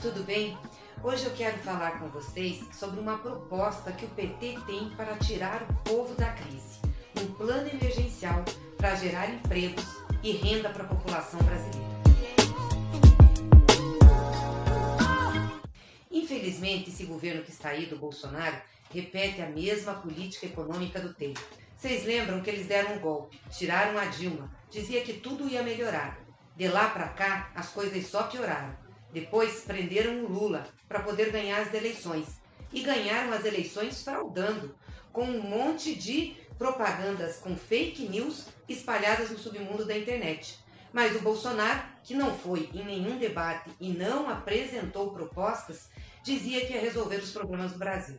tudo bem? Hoje eu quero falar com vocês sobre uma proposta que o PT tem para tirar o povo da crise. Um plano emergencial para gerar empregos e renda para a população brasileira. Infelizmente, esse governo que está aí do Bolsonaro repete a mesma política econômica do tempo. Vocês lembram que eles deram um golpe, tiraram a Dilma, dizia que tudo ia melhorar. De lá para cá, as coisas só pioraram. Depois prenderam o Lula para poder ganhar as eleições. E ganharam as eleições fraudando, com um monte de propagandas com fake news espalhadas no submundo da internet. Mas o Bolsonaro, que não foi em nenhum debate e não apresentou propostas, dizia que ia resolver os problemas do Brasil.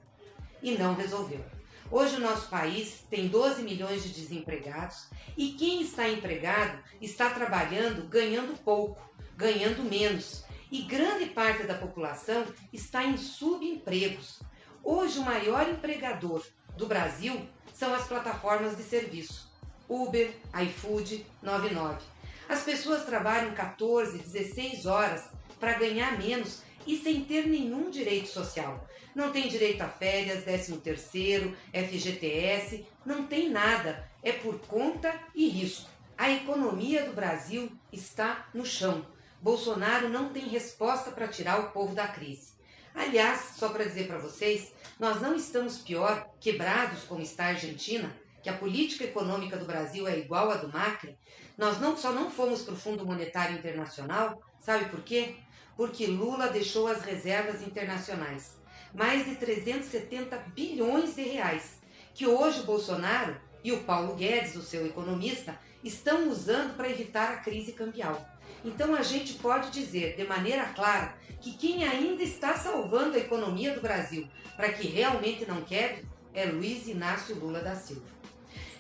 E não resolveu. Hoje o nosso país tem 12 milhões de desempregados e quem está empregado está trabalhando ganhando pouco, ganhando menos. E grande parte da população está em subempregos. Hoje o maior empregador do Brasil são as plataformas de serviço. Uber, iFood, 99. As pessoas trabalham 14, 16 horas para ganhar menos e sem ter nenhum direito social. Não tem direito a férias, 13º, FGTS, não tem nada. É por conta e risco. A economia do Brasil está no chão. Bolsonaro não tem resposta para tirar o povo da crise. Aliás, só para dizer para vocês, nós não estamos pior, quebrados como está a Argentina, que a política econômica do Brasil é igual à do Macri. Nós só não fomos para o Fundo Monetário Internacional, sabe por quê? Porque Lula deixou as reservas internacionais, mais de 370 bilhões de reais, que hoje o Bolsonaro e o Paulo Guedes, o seu economista, estão usando para evitar a crise cambial. Então a gente pode dizer de maneira clara que quem ainda está salvando a economia do Brasil para que realmente não quebre é Luiz Inácio Lula da Silva.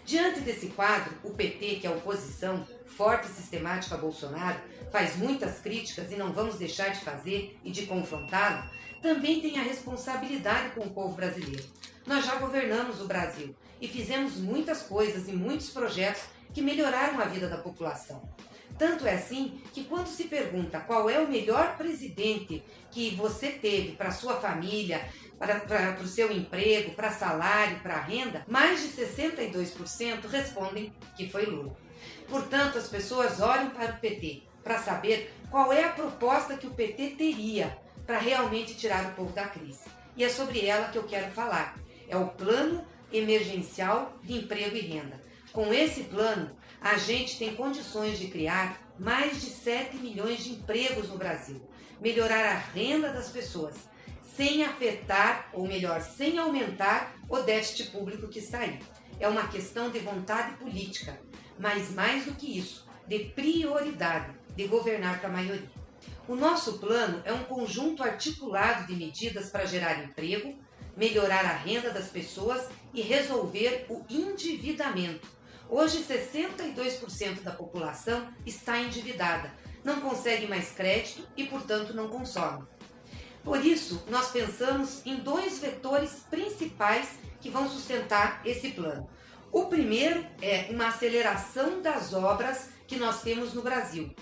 Diante desse quadro, o PT, que é a oposição forte e sistemática a Bolsonaro, faz muitas críticas e não vamos deixar de fazer e de confrontá-lo, também tem a responsabilidade com o povo brasileiro. Nós já governamos o Brasil e fizemos muitas coisas e muitos projetos que melhoraram a vida da população. Tanto é assim que quando se pergunta qual é o melhor presidente que você teve para a sua família, para o seu emprego, para salário, para renda, mais de 62% respondem que foi Lula. Portanto, as pessoas olham para o PT para saber qual é a proposta que o PT teria para realmente tirar o povo da crise. E é sobre ela que eu quero falar. É o Plano Emergencial de Emprego e Renda. Com esse plano, a gente tem condições de criar mais de 7 milhões de empregos no Brasil, melhorar a renda das pessoas, sem afetar, ou melhor, sem aumentar o déficit público que está aí. É uma questão de vontade política, mas mais do que isso, de prioridade, de governar para a maioria. O nosso plano é um conjunto articulado de medidas para gerar emprego, melhorar a renda das pessoas e resolver o endividamento. Hoje, 62% da população está endividada, não consegue mais crédito e, portanto, não consome. Por isso, nós pensamos em dois vetores principais que vão sustentar esse plano. O primeiro é uma aceleração das obras que nós temos no Brasil.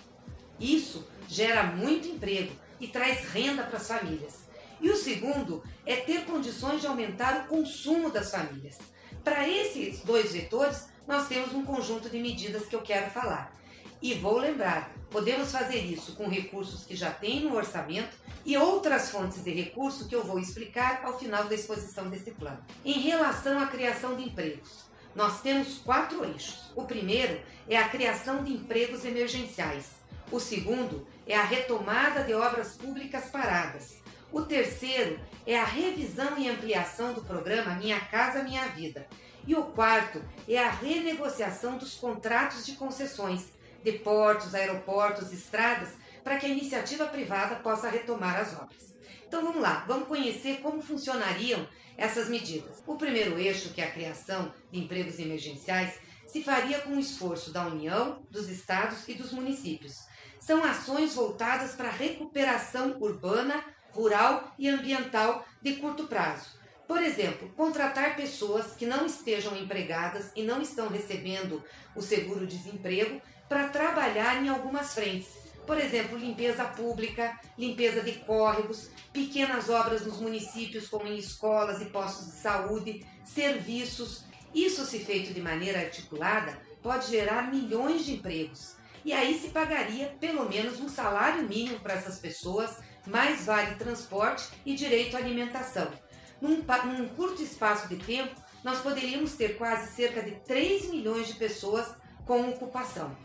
Isso gera muito emprego e traz renda para as famílias. E o segundo é ter condições de aumentar o consumo das famílias. Para esses dois vetores, nós temos um conjunto de medidas que eu quero falar. E vou lembrar, podemos fazer isso com recursos que já tem no orçamento e outras fontes de recurso que eu vou explicar ao final da exposição desse plano. Em relação à criação de empregos, nós temos 4 eixos. O primeiro é a criação de empregos emergenciais. O segundo é a retomada de obras públicas paradas. O terceiro é a revisão e ampliação do programa Minha Casa Minha Vida. E o quarto é a renegociação dos contratos de concessões de portos, aeroportos, estradas, para que a iniciativa privada possa retomar as obras. Então vamos lá, vamos conhecer como funcionariam essas medidas. O primeiro eixo, que é a criação de empregos emergenciais, se faria com o esforço da União, dos estados e dos municípios. São ações voltadas para a recuperação urbana, rural e ambiental de curto prazo. Por exemplo, contratar pessoas que não estejam empregadas e não estão recebendo o seguro-desemprego para trabalhar em algumas frentes. Por exemplo, limpeza pública, limpeza de córregos, pequenas obras nos municípios, como em escolas e postos de saúde, serviços. Isso, se feito de maneira articulada, pode gerar milhões de empregos. E aí se pagaria pelo menos um salário mínimo para essas pessoas, mais vale transporte e direito à alimentação. Num curto espaço de tempo, nós poderíamos ter quase cerca de 3 milhões de pessoas com ocupação.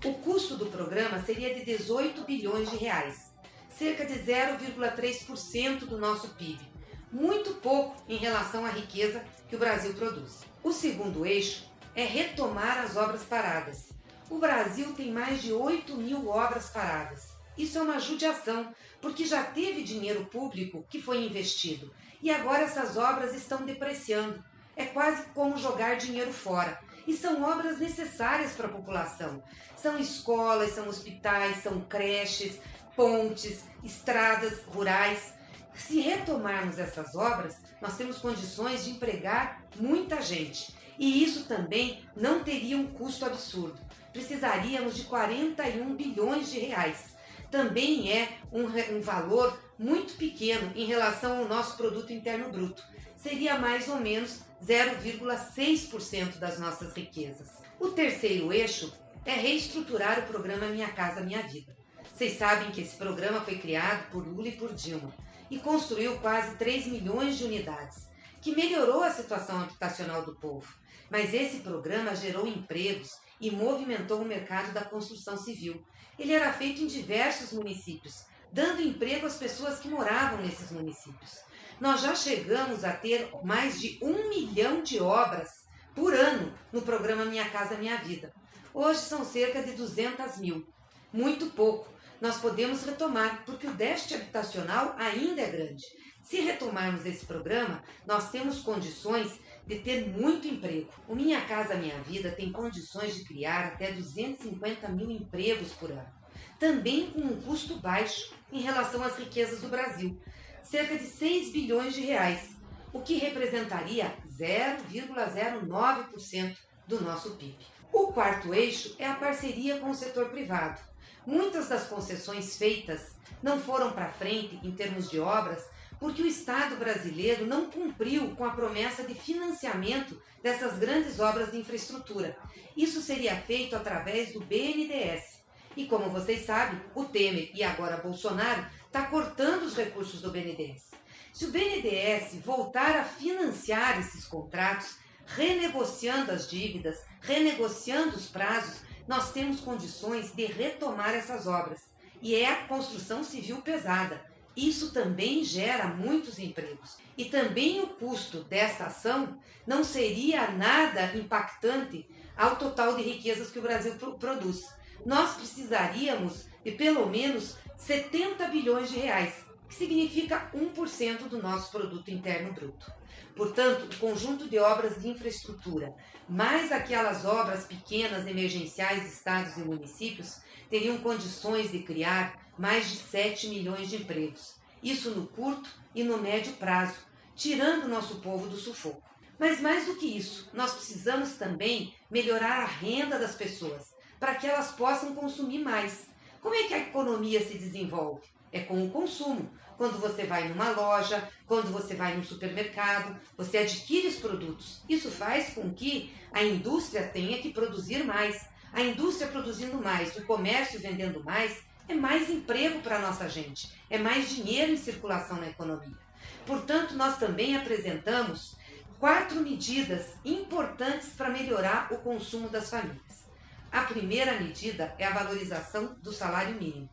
O custo do programa seria de 18 bilhões de reais, cerca de 0,3% do nosso PIB, muito pouco em relação à riqueza que o Brasil produz. O segundo eixo é retomar as obras paradas. O Brasil tem mais de 8.000 obras paradas. Isso é uma judiação, porque já teve dinheiro público que foi investido e agora essas obras estão depreciando. É quase como jogar dinheiro fora. E são obras necessárias para a população. São escolas, são hospitais, são creches, pontes, estradas rurais. Se retomarmos essas obras, nós temos condições de empregar muita gente. E isso também não teria um custo absurdo. Precisaríamos de 41 bilhões de reais. Também é um valor muito pequeno em relação ao nosso produto interno bruto. Seria mais ou menos 0,6% das nossas riquezas. O terceiro eixo é reestruturar o programa Minha Casa Minha Vida. Vocês sabem que esse programa foi criado por Lula e por Dilma e construiu quase 3 milhões de unidades, que melhorou a situação habitacional do povo. Mas esse programa gerou empregos e movimentou o mercado da construção civil. Ele era feito em diversos municípios, dando emprego às pessoas que moravam nesses municípios. Nós já chegamos a ter mais de 1 milhão de obras por ano no programa Minha Casa Minha Vida. Hoje são cerca de 200 mil. Muito pouco. Nós podemos retomar, porque o déficit habitacional ainda é grande. Se retomarmos esse programa, nós temos condições de ter muito emprego. O Minha Casa Minha Vida tem condições de criar até 250 mil empregos por ano. Também com um custo baixo em relação às riquezas do Brasil. Cerca de 6 bilhões de reais, o que representaria 0,09% do nosso PIB. O quarto eixo é a parceria com o setor privado. Muitas das concessões feitas não foram para frente em termos de obras porque o Estado brasileiro não cumpriu com a promessa de financiamento dessas grandes obras de infraestrutura. Isso seria feito através do BNDES. E como vocês sabem, o Temer e agora Bolsonaro está cortando os recursos do BNDES. Se o BNDES voltar a financiar esses contratos, renegociando as dívidas, renegociando os prazos, nós temos condições de retomar essas obras. E é a construção civil pesada. Isso também gera muitos empregos. E também o custo dessa ação não seria nada impactante ao total de riquezas que o Brasil produz. Nós precisaríamos de pelo menos 70 bilhões de reais, que significa 1% do nosso produto interno bruto. Portanto, o conjunto de obras de infraestrutura, mais aquelas obras pequenas emergenciais de estados e municípios, teriam condições de criar mais de 7 milhões de empregos. Isso no curto e no médio prazo, tirando o nosso povo do sufoco. Mas mais do que isso, nós precisamos também melhorar a renda das pessoas, para que elas possam consumir mais. Como é que a economia se desenvolve? É com o consumo. Quando você vai numa loja, quando você vai num supermercado, você adquire os produtos. Isso faz com que a indústria tenha que produzir mais. A indústria produzindo mais, o comércio vendendo mais, é mais emprego para a nossa gente, é mais dinheiro em circulação na economia. Portanto, nós também apresentamos 4 medidas importantes para melhorar o consumo das famílias. A primeira medida é a valorização do salário mínimo.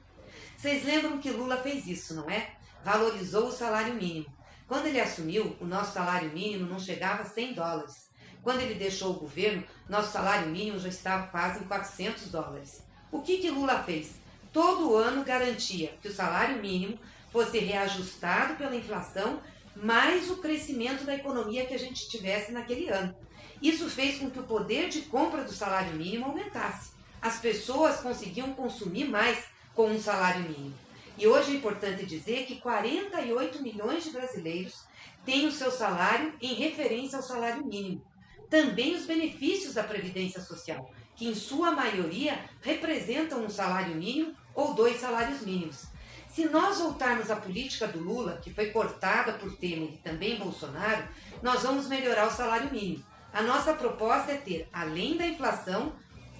Vocês lembram que Lula fez isso, não é? Valorizou o salário mínimo. Quando ele assumiu, o nosso salário mínimo não chegava a 100 dólares. Quando ele deixou o governo, nosso salário mínimo já estava quase em 400 dólares. O que Lula fez? Todo ano garantia que o salário mínimo fosse reajustado pela inflação, mais o crescimento da economia que a gente tivesse naquele ano. Isso fez com que o poder de compra do salário mínimo aumentasse. As pessoas conseguiam consumir mais com um salário mínimo. E hoje é importante dizer que 48 milhões de brasileiros têm o seu salário em referência ao salário mínimo. Também os benefícios da Previdência Social, que em sua maioria representam um salário mínimo ou 2 salários mínimos. Se nós voltarmos à política do Lula, que foi cortada por Temer e também Bolsonaro, nós vamos melhorar o salário mínimo. A nossa proposta é ter, além da inflação,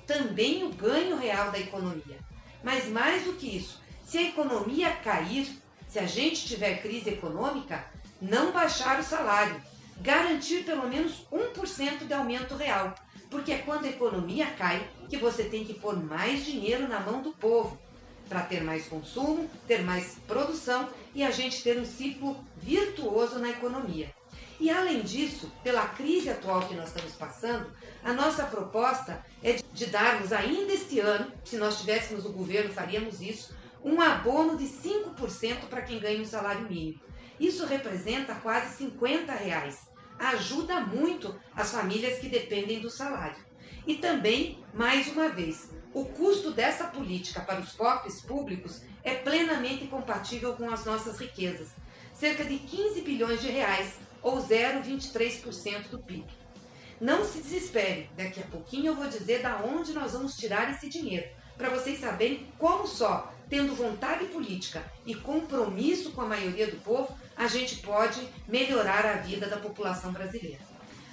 também o ganho real da economia. Mas mais do que isso, se a economia cair, se a gente tiver crise econômica, não baixar o salário, garantir pelo menos 1% de aumento real, porque é quando a economia cai que você tem que pôr mais dinheiro na mão do povo, para ter mais consumo, ter mais produção e a gente ter um ciclo virtuoso na economia. E além disso, pela crise atual que nós estamos passando, a nossa proposta é de darmos ainda este ano, se nós tivéssemos o governo faríamos isso, um abono de 5% para quem ganha um salário mínimo. Isso representa quase R$50. Ajuda muito as famílias que dependem do salário. E também, mais uma vez, o custo dessa política para os cofres públicos é plenamente compatível com as nossas riquezas. Cerca de 15 bilhões de reais, ou 0,23% do PIB. Não se desespere, daqui a pouquinho eu vou dizer da onde nós vamos tirar esse dinheiro, para vocês saberem como só, tendo vontade política e compromisso com a maioria do povo, a gente pode melhorar a vida da população brasileira.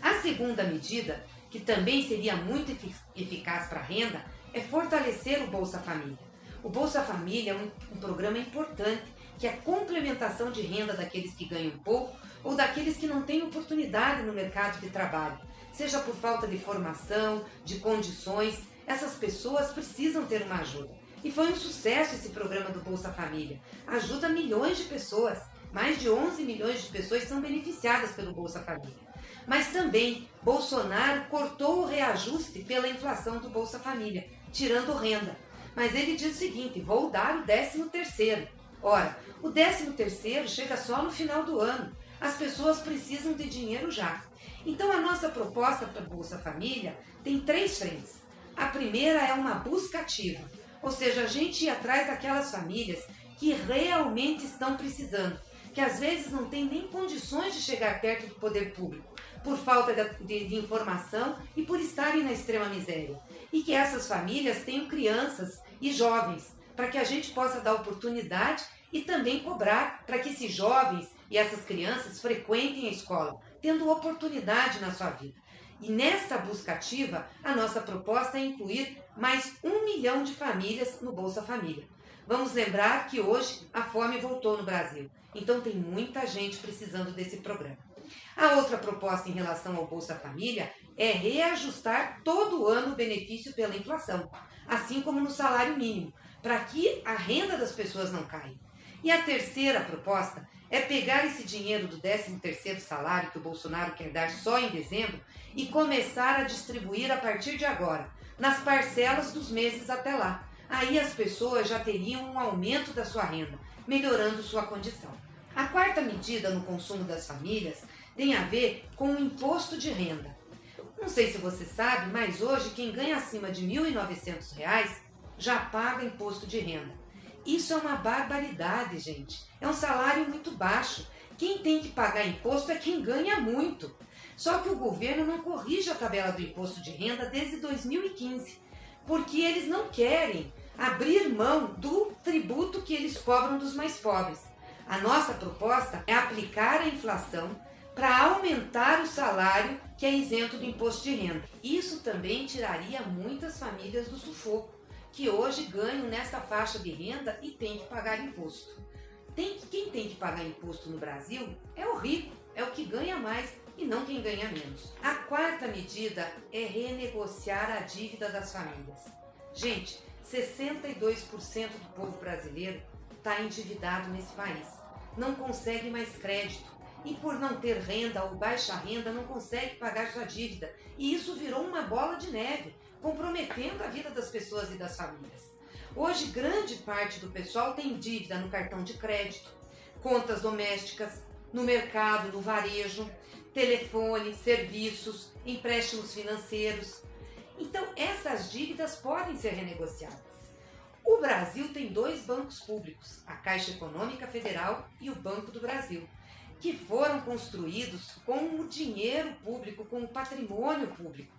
A segunda medida, que também seria muito eficaz para a renda, é fortalecer o Bolsa Família. O Bolsa Família é um programa importante, que é a complementação de renda daqueles que ganham pouco ou daqueles que não têm oportunidade no mercado de trabalho, seja por falta de formação, de condições. Essas pessoas precisam ter uma ajuda. E foi um sucesso esse programa do Bolsa Família. Ajuda milhões de pessoas. Mais de 11 milhões de pessoas são beneficiadas pelo Bolsa Família. Mas também Bolsonaro cortou o reajuste pela inflação do Bolsa Família, tirando renda. Mas ele diz o seguinte: vou dar o 13º. Ora, o 13º chega só no final do ano. As pessoas precisam de dinheiro já. Então a nossa proposta para a Bolsa Família tem 3 frentes. A primeira é uma busca ativa, ou seja, a gente ir atrás daquelas famílias que realmente estão precisando, que às vezes não têm nem condições de chegar perto do poder público, por falta de informação e por estarem na extrema miséria. E que essas famílias tenham crianças e jovens, para que a gente possa dar oportunidade e também cobrar para que esses jovens e essas crianças frequentem a escola, tendo oportunidade na sua vida. E nesta busca ativa, a nossa proposta é incluir mais 1 milhão de famílias no Bolsa Família. Vamos lembrar que hoje a fome voltou no Brasil, então tem muita gente precisando desse programa. A outra proposta em relação ao Bolsa Família é reajustar todo ano o benefício pela inflação, assim como no salário mínimo, para que a renda das pessoas não caia. E a terceira proposta é pegar esse dinheiro do 13º salário que o Bolsonaro quer dar só em dezembro e começar a distribuir a partir de agora, nas parcelas dos meses até lá. Aí as pessoas já teriam um aumento da sua renda, melhorando sua condição. A quarta medida no consumo das famílias tem a ver com o imposto de renda. Não sei se você sabe, mas hoje quem ganha acima de R$ 1.900 já paga imposto de renda. Isso é uma barbaridade, gente. É um salário muito baixo. Quem tem que pagar imposto é quem ganha muito. Só que o governo não corrige a tabela do imposto de renda desde 2015, porque eles não querem abrir mão do tributo que eles cobram dos mais pobres. A nossa proposta é aplicar a inflação para aumentar o salário que é isento do imposto de renda. Isso também tiraria muitas famílias do sufoco, que hoje ganham nessa faixa de renda e têm que pagar imposto. Quem tem que pagar imposto no Brasil é o rico, é o que ganha mais e não quem ganha menos. A quarta medida é renegociar a dívida das famílias. Gente, 62% do povo brasileiro está endividado nesse país. Não consegue mais crédito. E por não ter renda ou baixa renda, não consegue pagar sua dívida. E isso virou uma bola de neve, comprometendo a vida das pessoas e das famílias. Hoje, grande parte do pessoal tem dívida no cartão de crédito, contas domésticas, no mercado, no varejo, telefone, serviços, empréstimos financeiros. Então, essas dívidas podem ser renegociadas. O Brasil tem 2 bancos públicos, a Caixa Econômica Federal e o Banco do Brasil, que foram construídos com o dinheiro público, com o patrimônio público.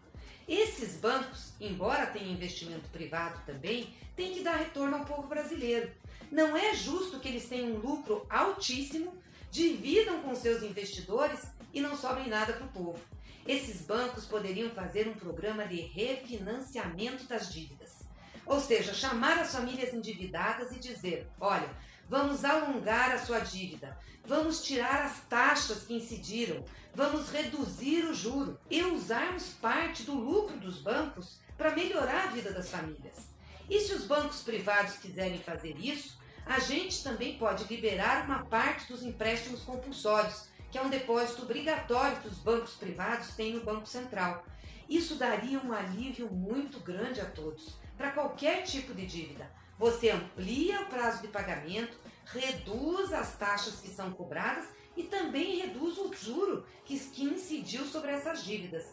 Esses bancos, embora tenham investimento privado também, têm que dar retorno ao povo brasileiro. Não é justo que eles tenham um lucro altíssimo, dividam com seus investidores e não sobrem nada para o povo. Esses bancos poderiam fazer um programa de refinanciamento das dívidas. Ou seja, chamar as famílias endividadas e dizer, olha, vamos alongar a sua dívida, vamos tirar as taxas que incidiram, vamos reduzir o juro e usarmos parte do lucro dos bancos para melhorar a vida das famílias. E se os bancos privados quiserem fazer isso, a gente também pode liberar uma parte dos empréstimos compulsórios, que é um depósito obrigatório que os bancos privados têm no Banco Central. Isso daria um alívio muito grande a todos, para qualquer tipo de dívida. Você amplia o prazo de pagamento, reduz as taxas que são cobradas e também reduz o juro que incidiu sobre essas dívidas.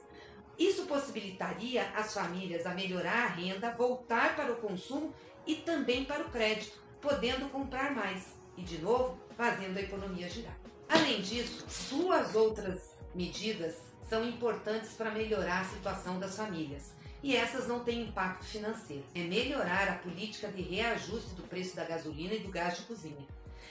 Isso possibilitaria as famílias a melhorar a renda, voltar para o consumo e também para o crédito, podendo comprar mais e, de novo, fazendo a economia girar. Além disso, duas outras medidas são importantes para melhorar a situação das famílias. E essas não têm impacto financeiro. É melhorar a política de reajuste do preço da gasolina e do gás de cozinha.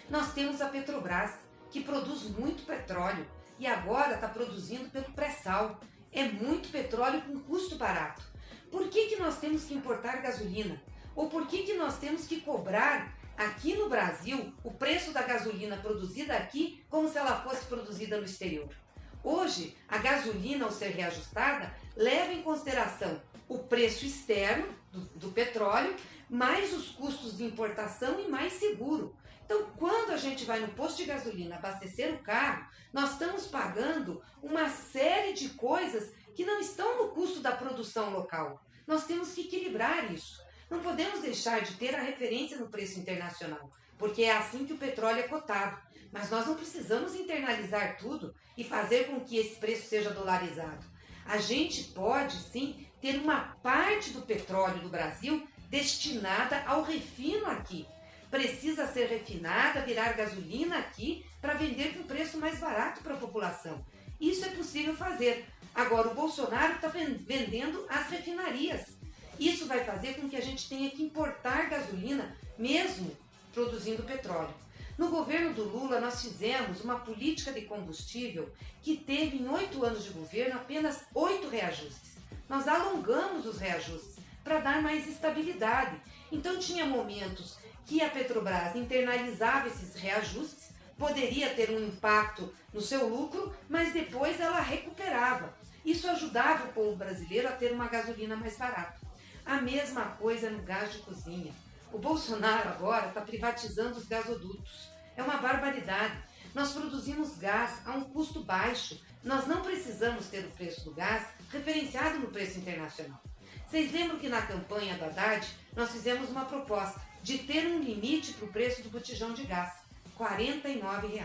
Nós temos a Petrobras, que produz muito petróleo e agora está produzindo pelo pré-sal. É muito petróleo com custo barato. Por que nós temos que importar gasolina? Ou por que nós temos que cobrar aqui no Brasil o preço da gasolina produzida aqui como se ela fosse produzida no exterior? Hoje, a gasolina, ao ser reajustada, leva em consideração o preço externo do petróleo, mais os custos de importação e mais seguro. Então, quando a gente vai no posto de gasolina abastecer o carro, nós estamos pagando uma série de coisas que não estão no custo da produção local. Nós temos que equilibrar isso. Não podemos deixar de ter a referência no preço internacional, porque é assim que o petróleo é cotado. Mas nós não precisamos internalizar tudo e fazer com que esse preço seja dolarizado. A gente pode, sim, ter uma parte do petróleo do Brasil destinada ao refino aqui. Precisa ser refinada, virar gasolina aqui para vender com preço mais barato para a população. Isso é possível fazer. Agora, o Bolsonaro está vendendo as refinarias. Isso vai fazer com que a gente tenha que importar gasolina, mesmo produzindo petróleo. No governo do Lula, nós fizemos uma política de combustível que teve, em 8 anos de governo, apenas 8 reajustes. Nós alongamos os reajustes para dar mais estabilidade. Então, tinha momentos que a Petrobras internalizava esses reajustes, poderia ter um impacto no seu lucro, mas depois ela recuperava. Isso ajudava o povo brasileiro a ter uma gasolina mais barata. A mesma coisa no gás de cozinha. O Bolsonaro agora está privatizando os gasodutos. É uma barbaridade. Nós produzimos gás a um custo baixo. Nós não precisamos ter o preço do gás referenciado no preço internacional. Vocês lembram que na campanha do Haddad nós fizemos uma proposta de ter um limite para o preço do botijão de gás, R$ 49.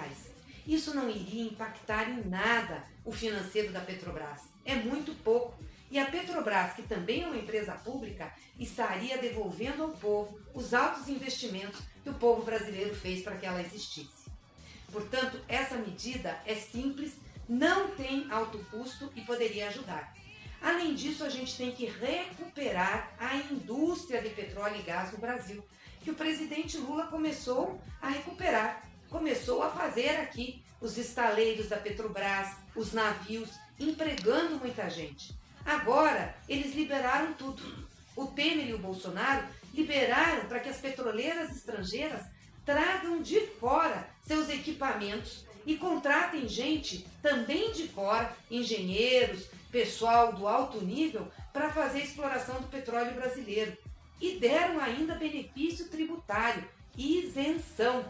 Isso não iria impactar em nada o financeiro da Petrobras. É muito pouco. E a Petrobras, que também é uma empresa pública, estaria devolvendo ao povo os altos investimentos que o povo brasileiro fez para que ela existisse. Portanto, essa medida é simples, não tem alto custo e poderia ajudar. Além disso, a gente tem que recuperar a indústria de petróleo e gás no Brasil, que o presidente Lula começou a recuperar, começou a fazer aqui os estaleiros da Petrobras, os navios, empregando muita gente. Agora, eles liberaram tudo. O Temer e o Bolsonaro liberaram para que as petroleiras estrangeiras tragam de fora seus equipamentos e contratem gente também de fora, engenheiros, pessoal do alto nível, para fazer a exploração do petróleo brasileiro. E deram ainda benefício tributário, isenção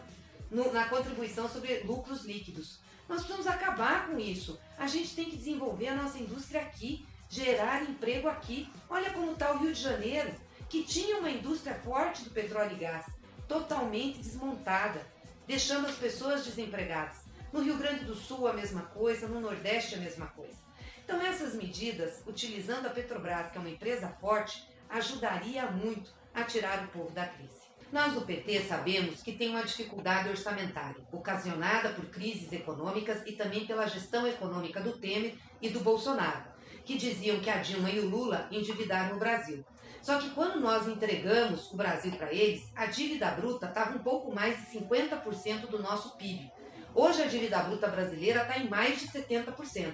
na contribuição sobre lucros líquidos. Nós precisamos acabar com isso. A gente tem que desenvolver a nossa indústria aqui, gerar emprego aqui. Olha como está o Rio de Janeiro, que tinha uma indústria forte do petróleo e gás, totalmente desmontada, deixando as pessoas desempregadas. No Rio Grande do Sul a mesma coisa, no Nordeste a mesma coisa. Então essas medidas, utilizando a Petrobras, que é uma empresa forte, ajudaria muito a tirar o povo da crise. Nós do PT sabemos que tem uma dificuldade orçamentária, ocasionada por crises econômicas e também pela gestão econômica do Temer e do Bolsonaro. que diziam que a Dilma e o Lula endividaram o Brasil. Só que quando nós entregamos o Brasil para eles, a dívida bruta estava um pouco mais de 50% do nosso PIB. Hoje a dívida bruta brasileira está em mais de 70%.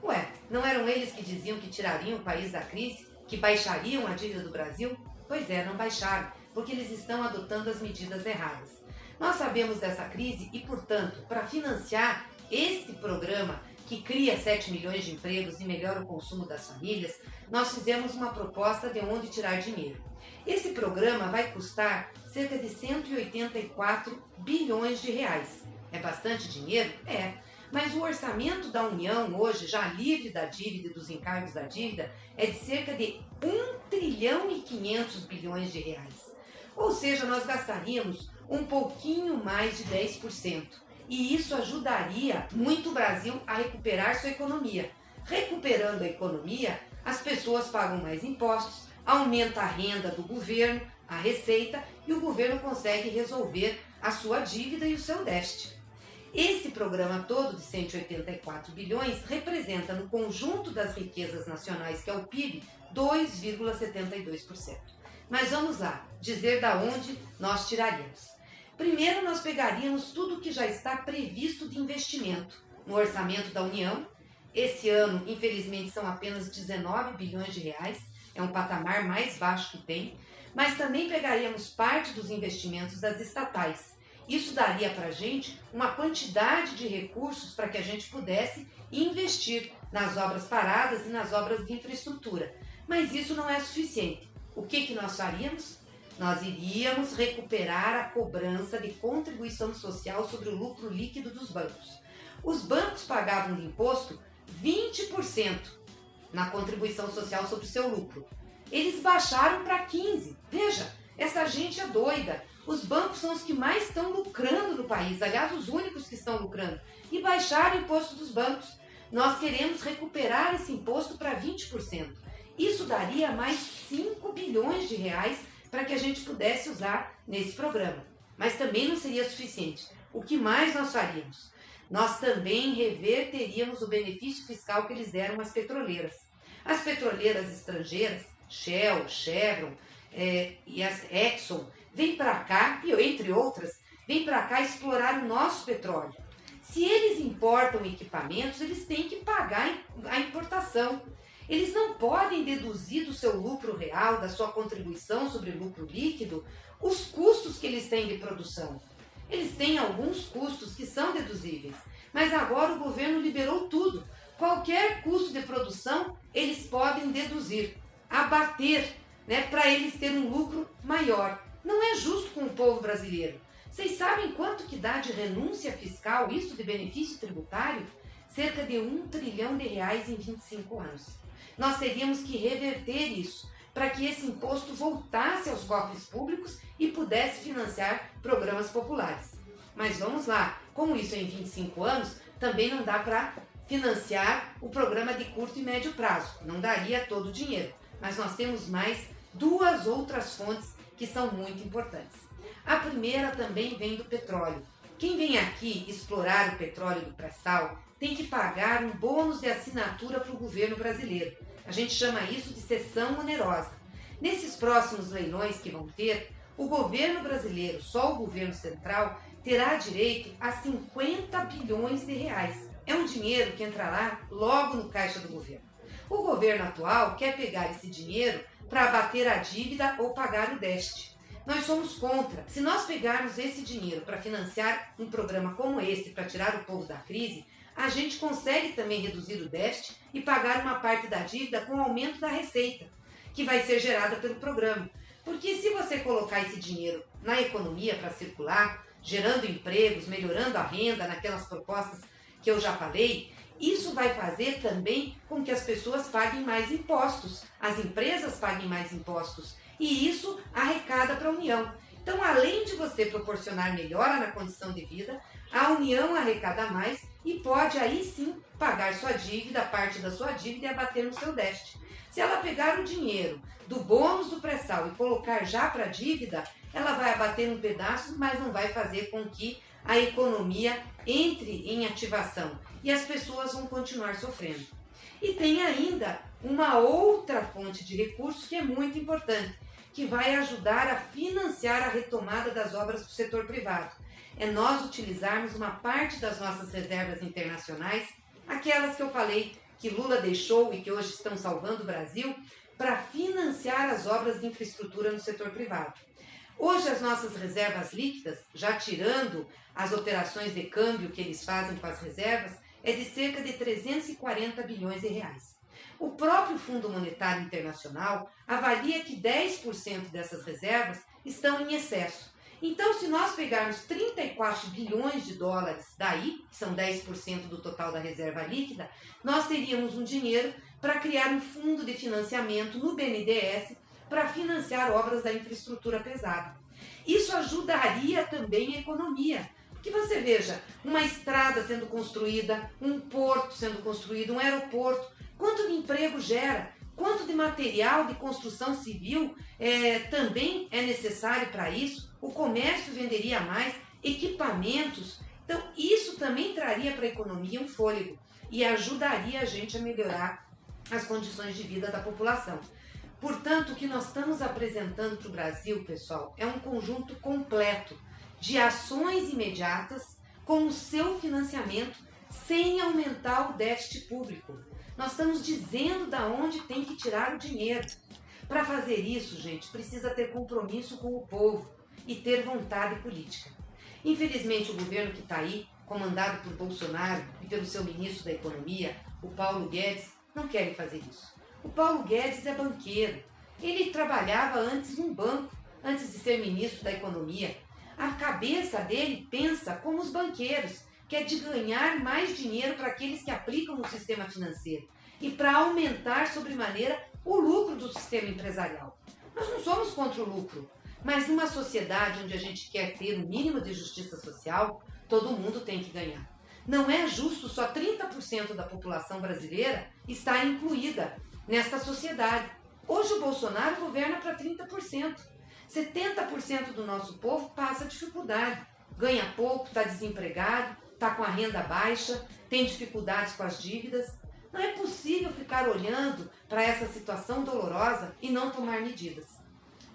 Ué, não eram eles que diziam que tirariam o país da crise, que baixariam a dívida do Brasil? Pois é, não baixaram, porque eles estão adotando as medidas erradas. Nós sabemos dessa crise e, portanto, para financiar este programa que cria 7 milhões de empregos e melhora o consumo das famílias, nós fizemos uma proposta de onde tirar dinheiro. Esse programa vai custar cerca de 184 bilhões de reais. É bastante dinheiro? É. Mas o orçamento da União hoje, já livre da dívida e dos encargos da dívida, é de cerca de 1 trilhão e 500 bilhões de reais. Ou seja, nós gastaríamos um pouquinho mais de 10%. E isso ajudaria muito o Brasil a recuperar sua economia. Recuperando a economia, as pessoas pagam mais impostos, aumenta a renda do governo, a receita, e o governo consegue resolver a sua dívida e o seu déficit. Esse programa todo de 184 bilhões representa no conjunto das riquezas nacionais, que é o PIB, 2,72%. Mas vamos lá, dizer da onde nós tiraríamos. Primeiro, nós pegaríamos tudo que já está previsto de investimento no orçamento da União. Esse ano, infelizmente, são apenas 19 bilhões de reais, é um patamar mais baixo que tem. Mas também pegaríamos parte dos investimentos das estatais. Isso daria para a gente uma quantidade de recursos para que a gente pudesse investir nas obras paradas e nas obras de infraestrutura. Mas isso não é suficiente. O que nós faríamos? Nós iríamos recuperar a cobrança de contribuição social sobre o lucro líquido dos bancos. Os bancos pagavam de imposto 20% na contribuição social sobre o seu lucro. Eles baixaram para 15%. Veja, essa gente é doida. Os bancos são os que mais estão lucrando no país, aliás, os únicos que estão lucrando. E baixaram o imposto dos bancos. Nós queremos recuperar esse imposto para 20%. Isso daria mais 5 bilhões de reais para que a gente pudesse usar nesse programa. Mas também não seria suficiente. O que mais nós faríamos? Nós também reverteríamos o benefício fiscal que eles deram às petroleiras. As petroleiras estrangeiras, Shell, Chevron e as Exxon, vêm para cá, e entre outras, vêm para cá explorar o nosso petróleo. Se eles importam equipamentos, eles têm que pagar a importação. Eles não podem deduzir do seu lucro real, da sua contribuição sobre lucro líquido, os custos que eles têm de produção. Eles têm alguns custos que são deduzíveis, mas agora o governo liberou tudo. Qualquer custo de produção eles podem deduzir, abater, para eles terem um lucro maior. Não é justo com o povo brasileiro. Vocês sabem quanto que dá de renúncia fiscal, isso de benefício tributário? Cerca de 1 trilhão de reais em 25 anos. Nós teríamos que reverter isso, para que esse imposto voltasse aos cofres públicos e pudesse financiar programas populares. Mas vamos lá, como isso é em 25 anos, também não dá para financiar o programa de curto e médio prazo. Não daria todo o dinheiro, mas nós temos mais 2 outras fontes que são muito importantes. A primeira também vem do petróleo. Quem vem aqui explorar o petróleo do pré-sal tem que pagar um bônus de assinatura para o governo brasileiro. A gente chama isso de cessão onerosa. Nesses próximos leilões que vão ter, o governo brasileiro, só o governo central, terá direito a 50 bilhões de reais. É um dinheiro que entrará logo no caixa do governo. O governo atual quer pegar esse dinheiro para abater a dívida ou pagar o déficit. Nós somos contra. Se nós pegarmos esse dinheiro para financiar um programa como esse, para tirar o povo da crise, a gente consegue também reduzir o déficit e pagar uma parte da dívida com o aumento da receita, que vai ser gerada pelo programa. Porque se você colocar esse dinheiro na economia para circular, gerando empregos, melhorando a renda, naquelas propostas que eu já falei, isso vai fazer também com que as pessoas paguem mais impostos, as empresas paguem mais impostos, e isso arrecada para a União. Então, além de você proporcionar melhora na condição de vida, a União arrecada mais e pode aí sim pagar sua dívida, parte da sua dívida e abater no seu déficit. Se ela pegar o dinheiro do bônus do pré-sal e colocar já para a dívida, ela vai abater um pedaço, mas não vai fazer com que a economia entre em ativação e as pessoas vão continuar sofrendo. E tem ainda uma outra fonte de recursos que é muito importante, que vai ajudar a financiar a retomada das obras do setor privado. É nós utilizarmos uma parte das nossas reservas internacionais, aquelas que eu falei que Lula deixou e que hoje estão salvando o Brasil, para financiar as obras de infraestrutura no setor privado. Hoje as nossas reservas líquidas, já tirando as operações de câmbio que eles fazem com as reservas, é de cerca de 340 bilhões de reais. O próprio Fundo Monetário Internacional avalia que 10% dessas reservas estão em excesso. Então, se nós pegarmos 34 bilhões de dólares daí, que são 10% do total da reserva líquida, nós teríamos um dinheiro para criar um fundo de financiamento no BNDES para financiar obras da infraestrutura pesada. Isso ajudaria também a economia. Que você veja, uma estrada sendo construída, um porto sendo construído, um aeroporto, quanto de emprego gera, quanto de material de construção civil também é necessário para isso, o comércio venderia mais, equipamentos. Então, isso também traria para a economia um fôlego e ajudaria a gente a melhorar as condições de vida da população. Portanto, o que nós estamos apresentando para o Brasil, pessoal, é um conjunto completo de ações imediatas com o seu financiamento sem aumentar o déficit público. Nós estamos dizendo de onde tem que tirar o dinheiro. Para fazer isso, gente, precisa ter compromisso com o povo e ter vontade política. Infelizmente, o governo que está aí, comandado por Bolsonaro e pelo seu ministro da Economia, o Paulo Guedes, não querem fazer isso. O Paulo Guedes é banqueiro. Ele trabalhava antes num banco, antes de ser ministro da Economia. A cabeça dele pensa como os banqueiros, que é de ganhar mais dinheiro para aqueles que aplicam no sistema financeiro e para aumentar sobremaneira o lucro do sistema empresarial. Nós não somos contra o lucro, mas numa sociedade onde a gente quer ter um mínimo de justiça social, todo mundo tem que ganhar. Não é justo só 30% da população brasileira estar incluída nesta sociedade. Hoje o Bolsonaro governa para 30%. 70% do nosso povo passa dificuldade, ganha pouco, está desempregado, está com a renda baixa, tem dificuldades com as dívidas. Não é possível ficar olhando para essa situação dolorosa e não tomar medidas.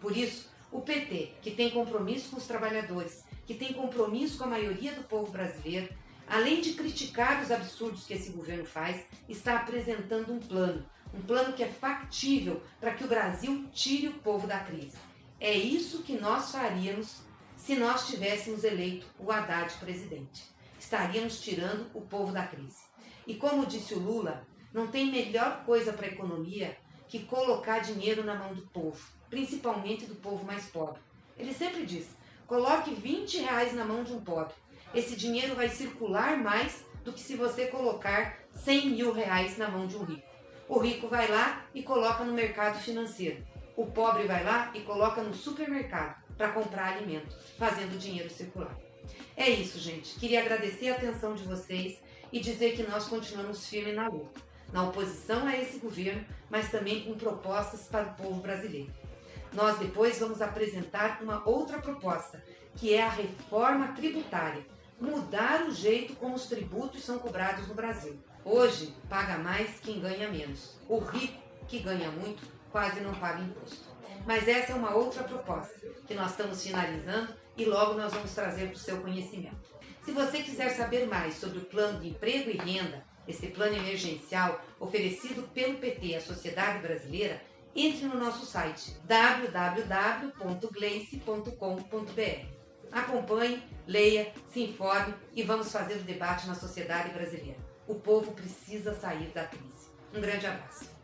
Por isso, o PT, que tem compromisso com os trabalhadores, que tem compromisso com a maioria do povo brasileiro, além de criticar os absurdos que esse governo faz, está apresentando um plano que é factível para que o Brasil tire o povo da crise. É isso que nós faríamos se nós tivéssemos eleito o Haddad presidente. Estaríamos tirando o povo da crise. E como disse o Lula, não tem melhor coisa para a economia que colocar dinheiro na mão do povo, principalmente do povo mais pobre. Ele sempre diz, coloque R$20 na mão de um pobre. Esse dinheiro vai circular mais do que se você colocar R$100 mil na mão de um rico. O rico vai lá e coloca no mercado financeiro. O pobre vai lá e coloca no supermercado para comprar alimento, fazendo o dinheiro circular. É isso, gente. Queria agradecer a atenção de vocês e dizer que nós continuamos firmes na luta, na oposição a esse governo, mas também com propostas para o povo brasileiro. Nós depois vamos apresentar uma outra proposta, que é a reforma tributária, mudar o jeito como os tributos são cobrados no Brasil. Hoje, paga mais quem ganha menos. O rico, que ganha muito, quase não paga imposto. Mas essa é uma outra proposta que nós estamos finalizando e logo nós vamos trazer para o seu conhecimento. Se você quiser saber mais sobre o plano de emprego e renda, esse plano emergencial oferecido pelo PT à sociedade brasileira, entre no nosso site www.gleice.com.br. Acompanhe, leia, se informe e vamos fazer o debate na sociedade brasileira. O povo precisa sair da crise. Um grande abraço.